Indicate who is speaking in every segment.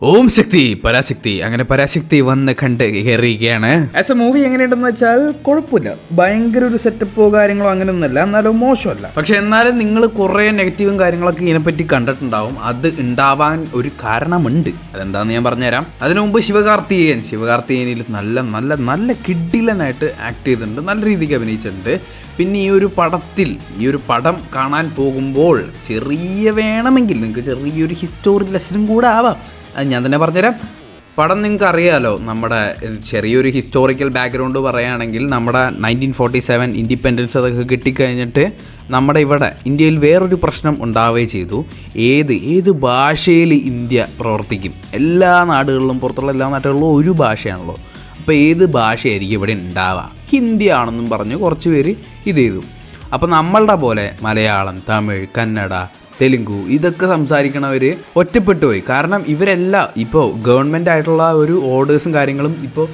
Speaker 1: ഓം ശക്തി പരാശക്തി അങ്ങനെ പരാശക്തി വന്ന് കണ്ട് കയറിയിരിക്കുകയാണ്. ആസ് എ മൂവി എങ്ങനെയുണ്ടെന്ന് വെച്ചാൽ കുഴപ്പമില്ല, ഭയങ്കര ഒരു സെറ്റപ്പോ കാര്യങ്ങളോ അങ്ങനെയൊന്നുമല്ല, എന്നാലും മോശമല്ല. പക്ഷെ എന്നാലും നിങ്ങൾ കുറേ നെഗറ്റീവും കാര്യങ്ങളൊക്കെ ഇതിനെപ്പറ്റി കണ്ടിട്ടുണ്ടാവും. അത് ഉണ്ടാവാൻ ഒരു കാരണമുണ്ട്, അതെന്താണെന്ന് ഞാൻ പറഞ്ഞുതരാം. അതിനു മുമ്പ് ശിവകാർത്തികേയനിൽ നല്ല നല്ല നല്ല കിഡിലനായിട്ട് ആക്ട് ചെയ്തിട്ടുണ്ട്, നല്ല രീതിക്ക് അഭിനയിച്ചിട്ടുണ്ട്. പിന്നെ ഈ ഒരു പടം കാണാൻ പോകുമ്പോൾ വേണമെങ്കിൽ നിങ്ങൾക്ക് ചെറിയൊരു ഹിസ്റ്റോറി ലെസനും കൂടെ ആവാം. അത് ഞാൻ തന്നെ പറഞ്ഞുതരാം. പടം നിങ്ങൾക്ക് അറിയാമല്ലോ, നമ്മുടെ ചെറിയൊരു ഹിസ്റ്റോറിക്കൽ ബാക്ക്ഗ്രൗണ്ട് പറയുകയാണെങ്കിൽ നമ്മുടെ 1947 ഇൻഡിപെൻഡൻസ് അതൊക്കെ കിട്ടിക്കഴിഞ്ഞിട്ട് നമ്മുടെ ഇവിടെ ഇന്ത്യയിൽ വേറൊരു പ്രശ്നം ഉണ്ടാവുകയും ചെയ്തു. ഏത് ഭാഷയിൽ ഇന്ത്യ പ്രവർത്തിക്കും? എല്ലാ നാടുകളിലും, പുറത്തുള്ള എല്ലാ നാടുകളിലും ഒരു ഭാഷയാണല്ലോ. അപ്പോൾ ഏത് ഭാഷയായിരിക്കും ഇവിടെ ഉണ്ടാവുക? ഹിന്ദി ആണെന്നും പറഞ്ഞ് കുറച്ച് പേര് ഇത് ചെയ്തു. അപ്പോൾ നമ്മളുടെ പോലെ മലയാളം, തമിഴ്, കന്നഡ, തെലുങ്കു ഇതൊക്കെ സംസാരിക്കണവർ ഒറ്റപ്പെട്ടു പോയി. കാരണം ഇവരെല്ലാം ഇപ്പോൾ ഗവൺമെൻറ് ആയിട്ടുള്ള ഒരു ഓർഡേഴ്സും കാര്യങ്ങളും ഇപ്പോൾ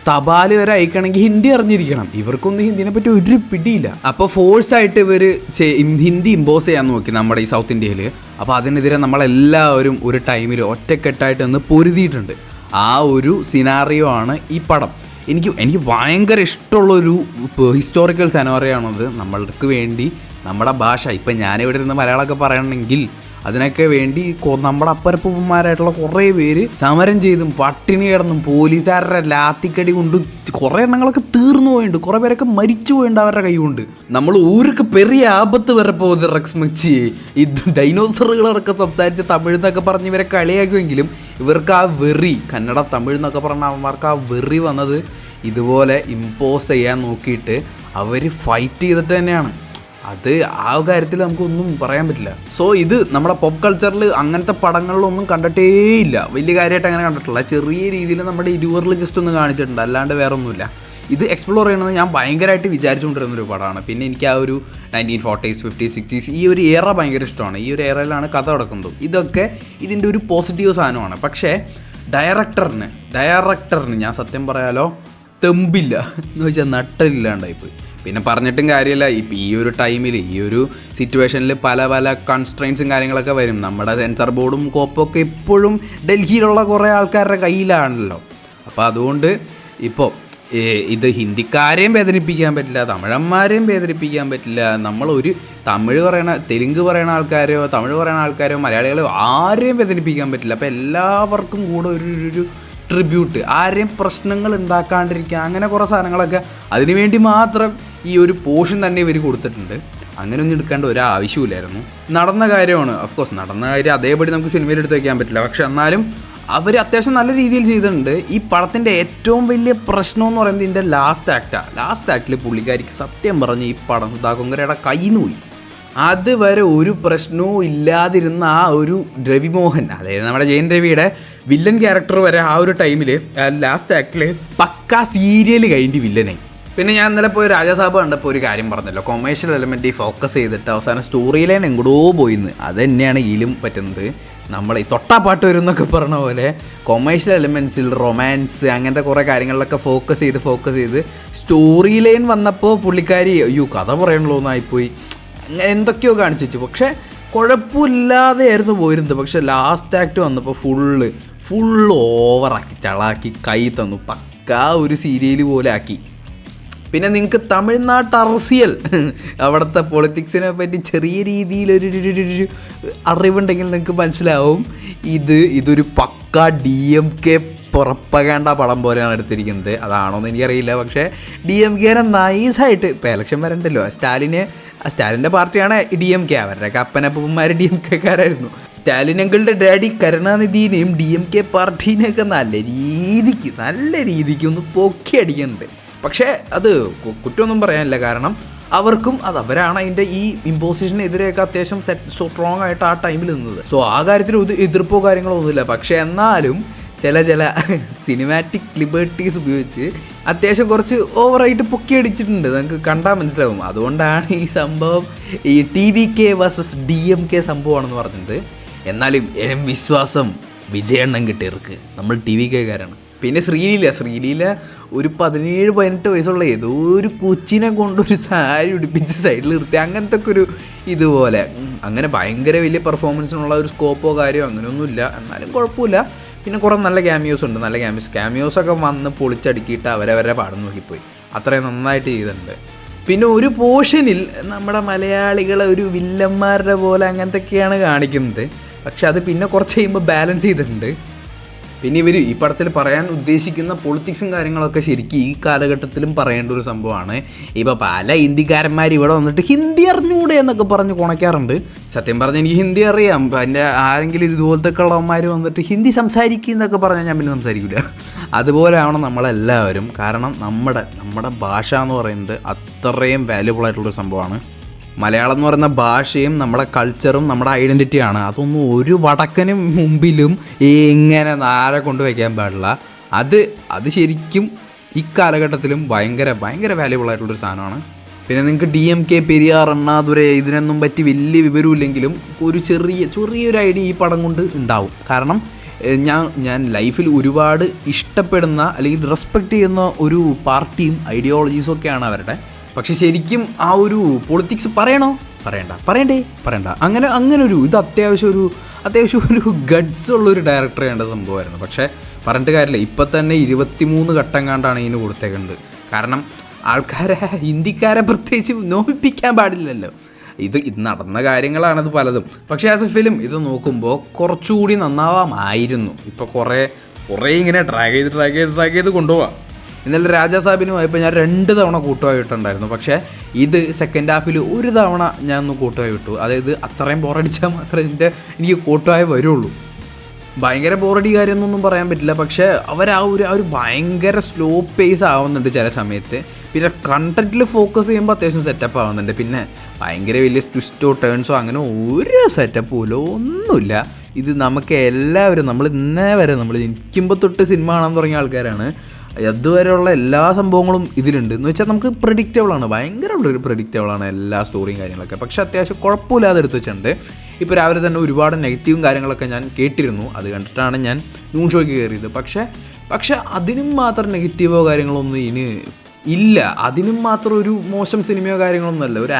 Speaker 1: തപാൽ വരെ അയക്കണമെങ്കിൽ ഹിന്ദി അറിഞ്ഞിരിക്കണം. ഇവർക്കൊന്നും ഹിന്ദിനെ പറ്റി ഒരു പിടിയില്ല. അപ്പോൾ ഫോഴ്സായിട്ട് ഇവർ ഹിന്ദി ഇമ്പോസ് ചെയ്യാൻ നോക്കി നമ്മുടെ ഈ സൗത്ത് ഇന്ത്യയിൽ. അപ്പോൾ അതിനെതിരെ നമ്മളെല്ലാവരും ഒരു ടൈമിൽ ഒറ്റക്കെട്ടായിട്ട് ഒന്ന് പൊരുതിയിട്ടുണ്ട്. ആ ഒരു സിനാറിയോ ആണ് ഈ പടം. എനിക്ക് ഭയങ്കര ഇഷ്ടമുള്ളൊരു ഹിസ്റ്റോറിക്കൽ സിനാറിയാണത്. നമ്മൾക്ക് വേണ്ടി നമ്മുടെ ഭാഷ, ഇപ്പം ഞാനിവിടെ ഇരുന്ന് മലയാളമൊക്കെ പറയണമെങ്കിൽ അതിനൊക്കെ വേണ്ടി നമ്മുടെ അപ്പരപ്പന്മാരായിട്ടുള്ള കുറേ പേര് സമരം ചെയ്തും പട്ടിണി കിടന്നും പോലീസുകാരുടെ ലാത്തിക്കടി കൊണ്ട് കുറേ എണ്ണങ്ങളൊക്കെ തീർന്നു പോയിട്ടുണ്ട്. കുറേ പേരൊക്കെ മരിച്ചു പോയിട്ടുണ്ട് അവരുടെ കൈ കൊണ്ട്. നമ്മൾ ഊർക്ക് പെരിയ ആപത്ത് വരെ പോകുന്നത് റെക്സ്മെച്ച് ഈ ഡൈനോസറുകളൊക്കെ സംസാരിച്ച് തമിഴ് എന്നൊക്കെ പറഞ്ഞ് ഇവരെ കളിയാക്കുമെങ്കിലും ഇവർക്ക് ആ വെറി, കന്നഡ തമിഴ് എന്നൊക്കെ പറഞ്ഞ അവന്മാർക്ക് ആ വെറി വന്നത് ഇതുപോലെ ഇമ്പോസ് ചെയ്യാൻ നോക്കിയിട്ട് അവർ ഫൈറ്റ് ചെയ്തിട്ട് തന്നെയാണ്. അത് ആ കാര്യത്തിൽ നമുക്കൊന്നും പറയാൻ പറ്റില്ല. സോ ഇത് നമ്മുടെ പോപ്പ് കൾച്ചറിൽ അങ്ങനത്തെ പടങ്ങളിലൊന്നും കണ്ടിട്ടേയില്ല, വലിയ കാര്യമായിട്ട് അങ്ങനെ കണ്ടിട്ടില്ല. ചെറിയ രീതിയിൽ നമ്മുടെ ഇരുവറിൽ ജസ്റ്റ് ഒന്ന് കാണിച്ചിട്ടുണ്ട്, അല്ലാണ്ട് വേറെ ഒന്നുമില്ല. ഇത് എക്സ്പ്ലോർ ചെയ്യണമെന്ന് ഞാൻ ഭയങ്കരമായിട്ട് വിചാരിച്ചുകൊണ്ടിരുന്നൊരു പടമാണ്. പിന്നെ എനിക്ക് ആ ഒരു 1940s 50s 60s ഈ ഒരു ഏറ ഭയങ്കര ഇഷ്ടമാണ്. ഈ ഒരു ഏറയിലാണ് കഥ നടക്കുന്നത്. ഇതൊക്കെ ഇതിൻ്റെ ഒരു പോസിറ്റീവ് സാധനമാണ്. പക്ഷേ ഡയറക്ടറിന് ഞാൻ സത്യം പറയാലോ തെമ്പില്ല എന്ന് വെച്ചാൽ നട്ടില്ലാണ്ടായിപ്പോയി. പിന്നെ പറഞ്ഞിട്ടും കാര്യമില്ല, ഇപ്പം ഈ ഒരു ടൈമിൽ ഈ ഒരു സിറ്റുവേഷനിൽ പല കൺസ്ട്രെയിൻസും കാര്യങ്ങളൊക്കെ വരും. നമ്മുടെ സെൻസർ ബോർഡും കോപ്പൊക്കെ ഇപ്പോഴും ഡൽഹിയിലുള്ള കുറേ ആൾക്കാരുടെ കയ്യിലാണല്ലോ. അപ്പോൾ അതുകൊണ്ട് ഇപ്പോൾ ഇത് ഹിന്ദിക്കാരെയും വേദനിപ്പിക്കാൻ പറ്റില്ല, തമിഴന്മാരെയും വേദനിപ്പിക്കാൻ പറ്റില്ല. നമ്മളൊരു തെലുങ്ക് പറയുന്ന ആൾക്കാരോ തമിഴ് പറയുന്ന ആൾക്കാരോ മലയാളികളോ ആരെയും വേദനിപ്പിക്കാൻ പറ്റില്ല. അപ്പോൾ എല്ലാവർക്കും കൂടെ ഒരു ട്രിബ്യൂട്ട്, ആരെയും പ്രശ്നങ്ങൾ ഉണ്ടാക്കാണ്ടിരിക്കുക, അങ്ങനെ കുറേ സാധനങ്ങളൊക്കെ അതിനുവേണ്ടി മാത്രം ഈ ഒരു പോർഷൻ തന്നെ ഇവർ കൊടുത്തിട്ടുണ്ട്. അങ്ങനെയൊന്നും എടുക്കേണ്ട ഒരു ആവശ്യമില്ലായിരുന്നു. നടന്ന കാര്യമാണ്, ഓഫ്കോഴ്സ് നടന്ന കാര്യം അതേപടി നമുക്ക് സിനിമയിൽ എടുത്ത് വയ്ക്കാൻ പറ്റില്ല. പക്ഷെ എന്നാലും അവർ അത്യാവശ്യം നല്ല രീതിയിൽ ചെയ്തിട്ടുണ്ട്. ഈ പടത്തിൻ്റെ ഏറ്റവും വലിയ പ്രശ്നം എന്ന് പറയുന്നത് ഇതിൻ്റെ ലാസ്റ്റ് ആക്ടിൽ പുള്ളിക്കാരിക്ക് സത്യം പറഞ്ഞ് ഈ പടം സുധാകരയുടെ കയ്യിൽ നിന്ന് പോയി. അതുവരെ ഒരു പ്രശ്നവും ഇല്ലാതിരുന്ന ആ ഒരു രവിമോഹൻ, അതായത് നമ്മുടെ ജയൻ രവിയുടെ വില്ലൻ ക്യാരക്ടർ വരെ ആ ഒരു ടൈമിൽ ലാസ്റ്റ് ആക്ടിൽ പക്കാ സീരിയൽ കഴിഞ്ഞ് വില്ലനായി. പിന്നെ ഞാൻ ഇന്നലെ പോയി രാജാസാബ് കണ്ടപ്പോൾ ഒരു കാര്യം പറഞ്ഞല്ലോ, കൊമേഴ്ഷ്യൽ എലമെൻറ്റ് ഫോക്കസ് ചെയ്തിട്ട് അവസാനം സ്റ്റോറി ലൈൻ എങ്ങോട്ടോ പോയിന്ന്. അത് തന്നെയാണ് ഇതിലും പറ്റുന്നത്. നമ്മൾ ഈ തൊട്ടാപ്പാട്ട് വരും എന്നൊക്കെ പറഞ്ഞ പോലെ കൊമേഴ്ഷ്യൽ എലമെൻസിൽ റൊമാൻസ് അങ്ങനത്തെ കുറേ കാര്യങ്ങളിലൊക്കെ ഫോക്കസ് ചെയ്ത് സ്റ്റോറി ലൈൻ വന്നപ്പോൾ പുള്ളിക്കാരി കഥ പറയണല്ലോ എന്നായിപ്പോയി, എന്തൊക്കെയോ കാണിച്ചു വെച്ചു. പക്ഷേ കുഴപ്പമില്ലാതെ ആയിരുന്നു പോയിരുന്നത്. പക്ഷെ ലാസ്റ്റ് ആക്ട് വന്നപ്പോൾ ഫുള്ള് ഓവറാക്കി ചളാക്കി കൈ തന്നു, പക്കാ ഒരു സീരിയൽ പോലെ ആക്കി. പിന്നെ നിങ്ങൾക്ക് തമിഴ്നാട്ട് അറസിയൽ അവിടുത്തെ പൊളിറ്റിക്സിനെ പറ്റി ചെറിയ രീതിയിലൊരു അറിവുണ്ടെങ്കിൽ നിങ്ങൾക്ക് മനസ്സിലാവും ഇതൊരു പക്കാ DMK പുറപ്പകേണ്ട പടം പോലെയാണ് എടുത്തിരിക്കുന്നത്. അതാണോന്ന് എനിക്കറിയില്ല. പക്ഷേ DMKനെ നൈസായിട്ട് ഇപ്പോൾ എലക്ഷൻ വരണ്ടല്ലോ, സ്റ്റാലിൻ്റെ പാർട്ടിയാണ് DMK, അവരുടെ അപ്പനപ്പന്മാർ DMKക്കാരായിരുന്നു. സ്റ്റാലിൻ അങ്കിളുടെ ഡാഡി കരുണാനിധിനെയും DMK പാർട്ടീനെയൊക്കെ നല്ല രീതിക്ക് ഒന്ന് പൊക്കി അടിക്കുന്നുണ്ട്. പക്ഷേ അത് കുറ്റമൊന്നും പറയാനില്ല, കാരണം അവരാണ് അതിൻ്റെ ഈ ഇമ്പോസിഷനെതിരെയൊക്കെ അത്യാവശ്യം സ്ട്രോങ് ആയിട്ട് ആ ടൈമിൽ നിന്നത്. സോ ആ കാര്യത്തിൽ എതിർപ്പോ കാര്യങ്ങളോ ഒന്നുമില്ല. പക്ഷേ എന്നാലും ചില സിനിമാറ്റിക് ലിബർട്ടീസ് ഉപയോഗിച്ച് അത്യാവശ്യം കുറച്ച് ഓവറായിട്ട് പൊക്കി അടിച്ചിട്ടുണ്ട്, നമുക്ക് കണ്ടാൽ മനസ്സിലാവും. അതുകൊണ്ടാണ് ഈ സംഭവം ഈ TVK vs DMK സംഭവമാണെന്ന് പറഞ്ഞത്. എന്നാലും വിശ്വാസം വിജയണ്ണം കിട്ടിയവർക്ക്, നമ്മൾ TVKക്കാരാണ്. പിന്നെ ശ്രീലീല ഒരു 17-18 വയസ്സുള്ള ഏതോ ഒരു കൊച്ചിനെ കൊണ്ടൊരു സാരി ഉടുപ്പിച്ച് സൈഡിൽ നിർത്തി, അങ്ങനത്തെ ഒക്കെ ഒരു ഇതുപോലെ. അങ്ങനെ ഭയങ്കര വലിയ പെർഫോമൻസിനുള്ള ഒരു സ്കോപ്പോ കാര്യമോ അങ്ങനെയൊന്നുമില്ല. എന്നാലും കുഴപ്പമില്ല. പിന്നെ കുറേ നല്ല ക്യാമിയോസ് ഉണ്ട്, നല്ല ക്യാമിയോസൊക്കെ വന്ന് പൊളിച്ചടുക്കിയിട്ട് അവരവരെ പാടും നോക്കിപ്പോയി, അത്രയും നന്നായിട്ട് ചെയ്തിട്ടുണ്ട്. പിന്നെ ഒരു പോർഷനിൽ നമ്മുടെ മലയാളികളെ ഒരു വില്ലന്മാരുടെ പോലെ അങ്ങനത്തെയൊക്കെയാണ് കാണിക്കുന്നത്, പക്ഷെ അത് പിന്നെ കുറച്ച് കഴിയുമ്പോൾ ബാലൻസ് ചെയ്തിട്ടുണ്ട്. പിന്നെ ഇവർ ഈ പടത്തിൽ പറയാൻ ഉദ്ദേശിക്കുന്ന പൊളിറ്റിക്സും കാര്യങ്ങളൊക്കെ ശരിക്കും ഈ കാലഘട്ടത്തിലും പറയേണ്ട ഒരു സംഭവമാണ്. ഇപ്പോൾ പല ഹിന്ദിക്കാരന്മാർ ഇവിടെ വന്നിട്ട് ഹിന്ദി അറിഞ്ഞൂടെ എന്നൊക്കെ പറഞ്ഞ് കുണയ്ക്കാറുണ്ട്. സത്യം പറഞ്ഞാൽ എനിക്ക് ഹിന്ദി അറിയാം, എൻ്റെ ആരെങ്കിലും ഇതുപോലത്തെ കള്ളന്മാർ വന്നിട്ട് ഹിന്ദി സംസാരിക്കുക എന്നൊക്കെ പറഞ്ഞാൽ ഞാൻ പിന്നെ സംസാരിക്കില്ല. അതുപോലെയാണ് നമ്മളെല്ലാവരും. കാരണം നമ്മുടെ ഭാഷ എന്ന് പറയുന്നത് അത്രയും വാല്യുബിൾ ആയിട്ടുള്ളൊരു സംഭവമാണ്. മലയാളം എന്ന് പറയുന്ന ഭാഷയും നമ്മുടെ കൾച്ചറും നമ്മുടെ ഐഡൻറ്റിറ്റിയാണ്. അതൊന്നും ഒരു വടക്കനും മുമ്പിലും ഇങ്ങനെ നാരെ കൊണ്ട് വയ്ക്കാൻ പാടില്ല. അത് ശരിക്കും ഈ കാലഘട്ടത്തിലും ഭയങ്കര വാല്യുബിൾ ആയിട്ടുള്ളൊരു സാധനമാണ്. പിന്നെ നിങ്ങൾക്ക് DMK, പെരിയാർ, അണ്ണാദുരൈ ഇതിനൊന്നും പറ്റി വലിയ വിവരമില്ലെങ്കിലും ഒരു ചെറിയൊരു ഐഡിയ ഈ പടം കൊണ്ട് ഉണ്ടാവും. കാരണം ഞാൻ ലൈഫിൽ ഒരുപാട് ഇഷ്ടപ്പെടുന്ന അല്ലെങ്കിൽ റെസ്പെക്റ്റ് ചെയ്യുന്ന ഒരു പാർട്ടിയും ഐഡിയോളജീസും ഒക്കെയാണ് അവരുടെ. പക്ഷെ ശരിക്കും ആ ഒരു പൊളിറ്റിക്സ് പറയണ്ട അങ്ങനെ ഒരു ഇത് അത്യാവശ്യം ഒരു ഗഡ്സ് ഉള്ളൊരു ഡയറക്ടർ ചെയ്യേണ്ട സംഭവമായിരുന്നു. പക്ഷേ പറഞ്ഞിട്ട് കാര്യമില്ല, ഇപ്പം തന്നെ 23 ഘട്ടം കണ്ടാണ് ഇതിന് കൊടുത്തേക്കുന്നത്. കാരണം ഹിന്ദിക്കാരെ പ്രത്യേകിച്ച് നോവിപ്പിക്കാൻ പാടില്ലല്ലോ. ഇത് നടന്ന കാര്യങ്ങളാണത് പലതും. പക്ഷേ ആസ് എ ഫിലിം ഇത് നോക്കുമ്പോൾ കുറച്ചുകൂടി നന്നാവാമായിരുന്നു. ഇപ്പോൾ കുറേ ഇങ്ങനെ ഡ്രാഗ് ചെയ്ത് കൊണ്ടുപോവാം. ഇന്നലെ രാജാ സാഹിബിന് പോയപ്പോൾ ഞാൻ 2 തവണ കൂട്ടുവായി വിട്ടുണ്ടായിരുന്നു. പക്ഷേ ഇത് സെക്കൻഡ് ഹാഫിൽ 1 തവണ ഞാൻ ഒന്ന് കൂട്ടുവായി വിട്ടു. അതായത് അത്രയും ബോറടിച്ചാൽ മാത്രമേ എനിക്ക് കൂട്ടുവായി വരുള്ളൂ. ഭയങ്കര ബോറടി കാര്യമൊന്നും പറയാൻ പറ്റില്ല. പക്ഷേ അവർ ആ ഒരു ഭയങ്കര സ്ലോ പേസ് ആവുന്നുണ്ട് ചില സമയത്ത്. പിന്നെ കണ്ടൻറ്റിൽ ഫോക്കസ് ചെയ്യുമ്പോൾ അത്യാവശ്യം സെറ്റപ്പ് ആവുന്നുണ്ട്. പിന്നെ ഭയങ്കര വലിയ ട്വിസ്റ്റോ ടേൺസോ അങ്ങനെ ഒരു സെറ്റപ്പ് പോലും ഒന്നുമില്ല. ഇത് നമുക്ക് എല്ലാവരും നമ്മൾ ഇന്നേ വരെ നമ്മൾ ജനിക്കുമ്പോൾ തൊട്ട് സിനിമ കാണാൻ തുടങ്ങിയ ആൾക്കാരാണ്. അതുവരെയുള്ള എല്ലാ സംഭവങ്ങളും ഇതിലുണ്ട്. എന്ന് വെച്ചാൽ നമുക്ക് പ്രെഡിക്റ്റബിളാണ്, ഭയങ്കര പ്രെഡിക്റ്റബിളാണ് എല്ലാ സ്റ്റോറിയും കാര്യങ്ങളൊക്കെ. പക്ഷേ അത്യാവശ്യം കുഴപ്പമില്ലാതെ എടുത്ത് വെച്ചിട്ടുണ്ട്. ഇപ്പോൾ രാവിലെ തന്നെ ഒരുപാട് നെഗറ്റീവും കാര്യങ്ങളൊക്കെ ഞാൻ കേട്ടിരുന്നു. അത് കണ്ടിട്ടാണ് ഞാൻ ന്യൂ ഷോയ്ക്ക് കയറിയത്. പക്ഷേ അതിനും മാത്രം നെഗറ്റീവോ കാര്യങ്ങളോ ഒന്നും ഇനി ഇല്ല. അതിനും മാത്രം ഒരു മോശം സിനിമയോ കാര്യങ്ങളൊന്നും അല്ല. ഒരു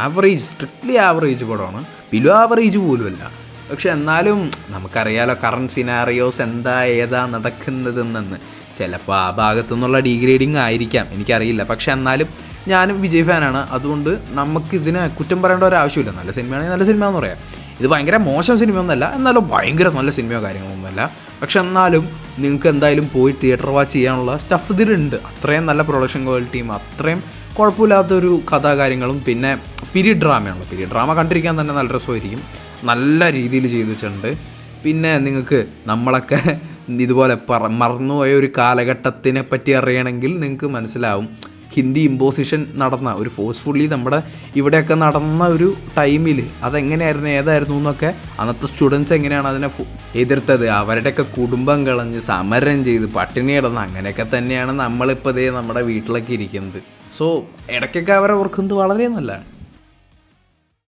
Speaker 1: ആവറേജ് സ്ട്രിക്ട്ലി ആവറേജ് പടമാണ്, ബിലോ ആവറേജ് പോലുമല്ല. പക്ഷെ എന്നാലും നമുക്കറിയാലോ കറണ്ട് സിനാറിയോസ് ഏതാ നടക്കുന്നതെന്ന്. ചിലപ്പോൾ ആ ഭാഗത്തു നിന്നുള്ള ഡീഗ്രേഡിങ് ആയിരിക്കാം, എനിക്കറിയില്ല. പക്ഷെ എന്നാലും ഞാനും വിജയ് ഫാനാണ്. അതുകൊണ്ട് നമുക്കിതിനെ കുറ്റം പറയേണ്ട ഒരു ആവശ്യമില്ല. നല്ല സിനിമയാണെങ്കിൽ നല്ല സിനിമ എന്ന് പറയാം. ഇത് ഭയങ്കര മോശം സിനിമയൊന്നുമല്ല, എന്നാലും ഭയങ്കര നല്ല സിനിമയോ കാര്യങ്ങളൊന്നുമല്ല. പക്ഷെ എന്നാലും നിങ്ങൾക്ക് എന്തായാലും പോയി തിയേറ്റർ വാച്ച് ചെയ്യാനുള്ള സ്റ്റഫ് ഇതിലുണ്ട്. അത്രയും നല്ല പ്രൊഡക്ഷൻ ക്വാളിറ്റിയും അത്രയും കുഴപ്പമില്ലാത്തൊരു കഥാകാര്യങ്ങളും പിന്നെ പീരിയഡ് ഡ്രാമയാണല്ലോ. പീരിയഡ് ഡ്രാമ കണ്ടിരിക്കാൻ തന്നെ നല്ല രസമായിരിക്കും. നല്ല രീതിയിൽ ചെയ്തു വെച്ചിട്ടുണ്ട്. പിന്നെ നിങ്ങൾക്ക് നമ്മളൊക്കെ ഇതുപോലെ മറന്നുപോയ ഒരു കാലഘട്ടത്തിനെ പറ്റി അറിയണമെങ്കിൽ നിങ്ങൾക്ക് മനസ്സിലാവും. ഹിന്ദി ഇമ്പോസിഷൻ നടന്ന ഒരു ഫോഴ്സ്ഫുള്ളി നമ്മുടെ ഇവിടെയൊക്കെ നടന്ന ഒരു ടൈമിൽ ഏതായിരുന്നു എന്നൊക്കെ അന്നത്തെ സ്റ്റുഡൻസ് എങ്ങനെയാണ് അതിനെ എതിർത്തത്. അവരുടെയൊക്കെ കുടുംബം കളഞ്ഞ് സമരം ചെയ്ത് പട്ടിണി കിടന്ന് അങ്ങനെയൊക്കെ തന്നെയാണ് നമ്മളിപ്പോൾ നമ്മുടെ വീട്ടിലൊക്കെ ഇരിക്കുന്നത്. സോ ഇടയ്ക്കൊക്കെ അവരെ ഓർക്കുന്നത് വളരെ നല്ലതാണ്.